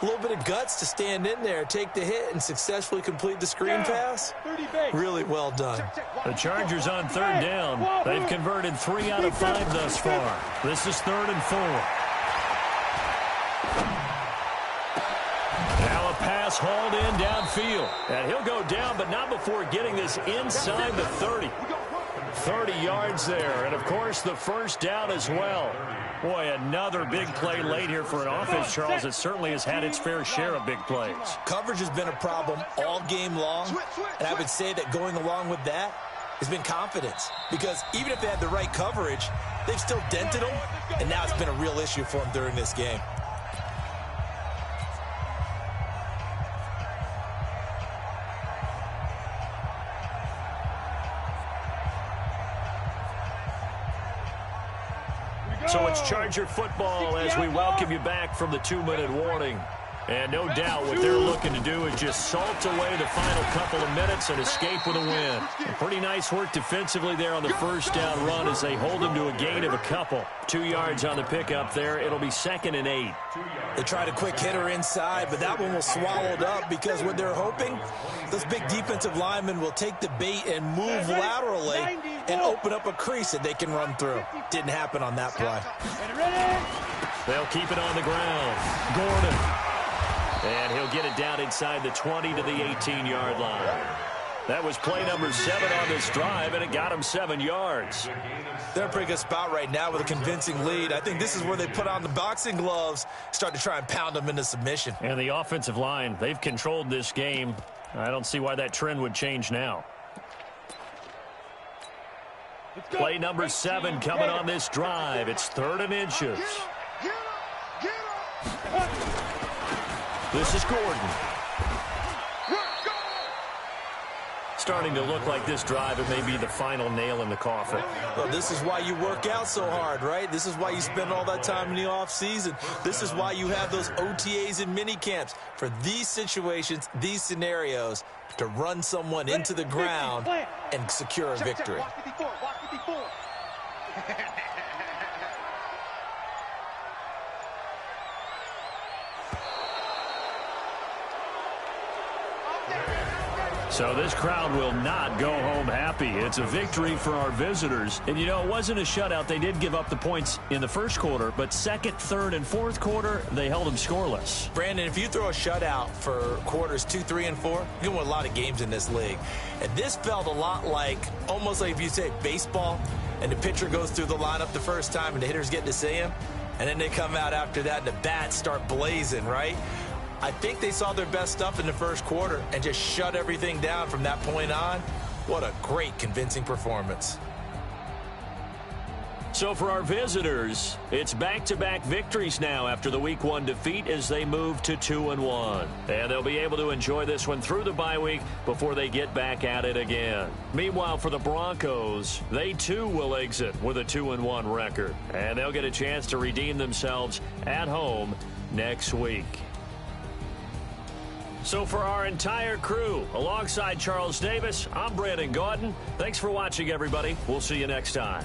A little bit of guts to stand in there, take the hit, and successfully complete the screen pass. Really well done. The Chargers on 3rd down. They've converted 3 out of 5 thus far. This is 3rd and 4. Now a pass pass hauled in downfield. And he'll go down, but not before getting this inside the 30. 30 yards there, and of course the first down as well. Boy, another big play late here for an offense, Charles, that certainly has had its fair share of big plays. Coverage has been a problem all game long, and I would say that going along with that has been confidence. Because even if they had the right coverage, they've still dented them, and now it's been a real issue for them during this game. So it's Charger football as we welcome you back from the 2-minute warning. And no doubt what they're looking to do is just salt away the final couple of minutes and escape with a win. And pretty nice work defensively there on the first down run as they hold them to a gain of a couple. 2 yards on the pickup there. It'll be 2nd and 8. They tried a quick hitter inside, but that one was swallowed up because what they're hoping, those big defensive linemen will take the bait and move laterally and open up a crease that they can run through. Didn't happen on that play. They'll keep it on the ground. Gordon. And he'll get it down inside the 20 to the 18-yard line. That was play number 7 on this drive, and it got him 7 yards. They're in a pretty good spot right now with a convincing lead. I think this is where they put on the boxing gloves, start to try and pound them into submission. And the offensive line, they've controlled this game. I don't see why that trend would change now. Play number 7 coming on this drive. It's 3rd and inches. This is Gordon. Starting to look like this drive, it may be the final nail in the coffin. Well, this is why you work out so hard, right? This is why you spend all that time in the offseason. This is why you have those OTAs and mini camps for these situations, these scenarios, to run someone into the ground and secure a victory. Watch 54, watch 54. So this crowd will not go home happy. It's a victory for our visitors. And, you know, it wasn't a shutout. They did give up the points in the first quarter, but second, third, and fourth quarter, they held them scoreless. Brandon, if you throw a shutout for quarters 2, 3, and 4, you can win a lot of games in this league. And this felt a lot like, almost like if you say baseball, and the pitcher goes through the lineup the first time, and the hitters get to see him, and then they come out after that, and the bats start blazing, right? I think they saw their best stuff in the first quarter and just shut everything down from that point on. What a great, convincing performance. So for our visitors, it's back-to-back victories now after the Week 1 defeat as they move to 2-1. And they'll be able to enjoy this one through the bye week before they get back at it again. Meanwhile, for the Broncos, they too will exit with a 2-1 record. And they'll get a chance to redeem themselves at home next week. So for our entire crew, alongside Charles Davis, I'm Brandon Gaudin. Thanks for watching, everybody. We'll see you next time.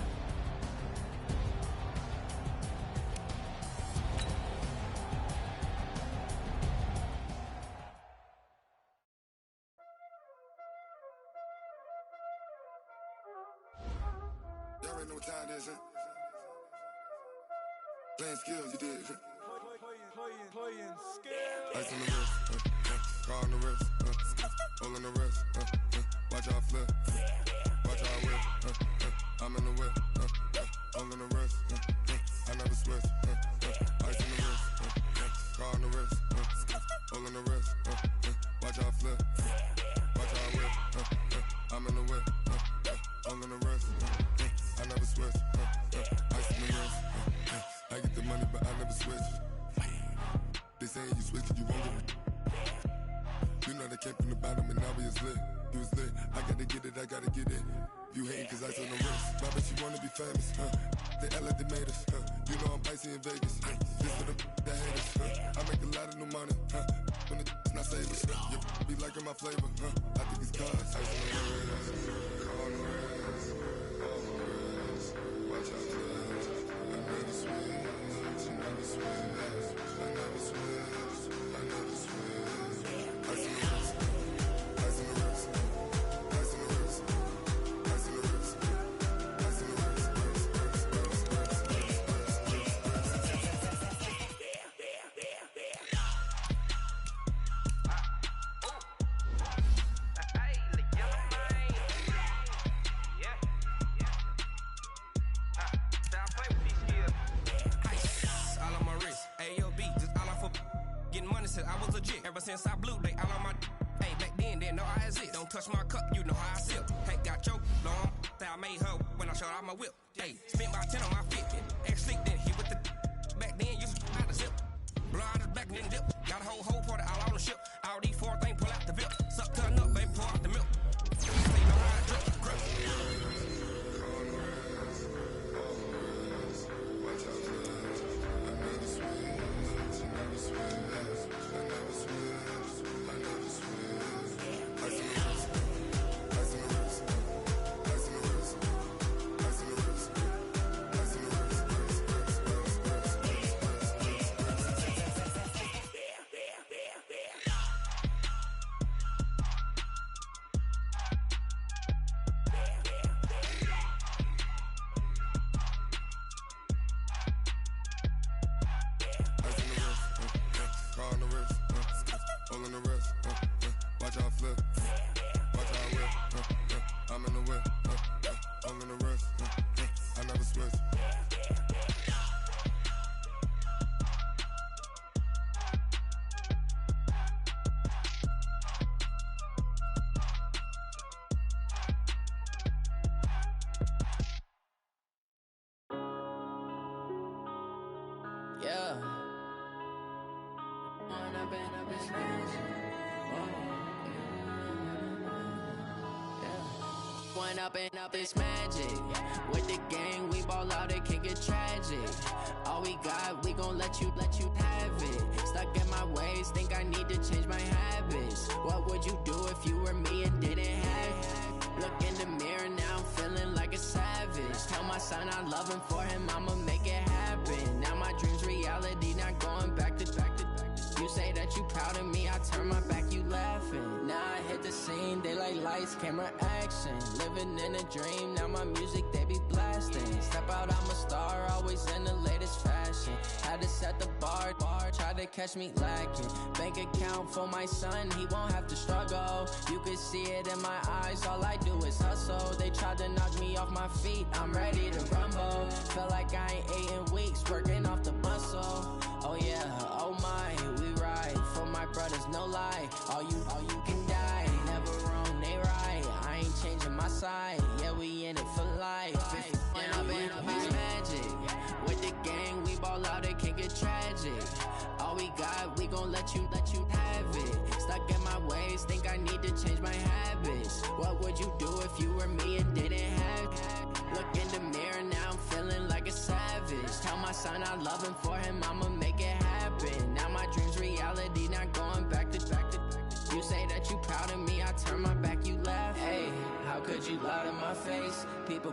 Y'all already know what time it is, huh? Playing skills, you did. Playing skills. Ice on the wrist, car on the wrist, hole in the wrist, watch how I flip, watch how I whip, I'm in the whip, hole in the wrist, I never switch, ice on the wrist, car on the wrist, hole in the wrist, watch how I flip, watch how I whip, I'm in the whip, hole in the wrist, I never switch, ice on the wrist, I get the money but I never switch. They saying you switch, you won't get it. You know they came from the bottom and now we is lit. You was lit, I gotta get it, I gotta get it. You hating cause I on the wrist. My bitch, you wanna be famous, They act like they made us, You know I'm icy in Vegas, This for the that hate us, I make a lot of new money, When it's not savers, You be liking my flavor, I think it's cause. Ice on the wrist, on the wrist, on the wrist. Watch out, I never switch, I never switch. I never switch, I never switch. Ice in the wrist, ice in the wrist, ice in the wrist, ice in the wrist, ice in the wrist, since I was a jit. Ever since I blew, they all on my hey, back then, didn't know I exist. Don't touch my cup, you know how I sip. Hey, got your long, I made her when I showed out my whip. Hey, spent about 10 on my fit. Ex-sleep, then hit with the back then, used to how to zip. Blow out his back, then dip. Got a whole party all on the ship. All these four things, pull out the VIP. Suck to a nut, baby, pour out the milk. Say no how I drip, grip. Yeah. One up and up, it's magic. With the gang, we ball out, it can get tragic. All we got, we gon' let you have it. Stuck in my ways, think I need to change my habits. What would you do if you were me and didn't have it? Look in the mirror, now I'm feeling like a savage. Tell my son I love him, for him I'ma make it happen. Now my dream's reality, not going back to. You say that you proud of me, I turn my back, you laughing. Now I hit the scene, they like lights, camera, action. Living in a dream, now my music, they be blasting. Step out, I'm a star, always in the latest fashion. Had to set the bar, try to catch me lacking. Bank account for my son, he won't have to struggle. You can see it in my eyes, all I do is hustle. They tried to knock me off my feet, I'm ready to rumble. Feel like I ain't ate in weeks, working off the muscle. Oh yeah, oh my, we ride for my brothers, no lie. All you can die, never wrong, they right. I ain't changing my side, yeah, we in it for life. When up and up, it's magic. With the gang, we ball out, it can get tragic. All we got, we gon' let you have it. Stuck in my ways, think I need to change my habits. What would you do if you were me and didn't have it? Look in the mirror, now I'm feeling like a savage. Tell my son I love him, for him I'ma make it happen. Now my dream's reality, not going back to. You say that you proud of me, I turn my back, you laugh. Hey, how could you lie to my face? People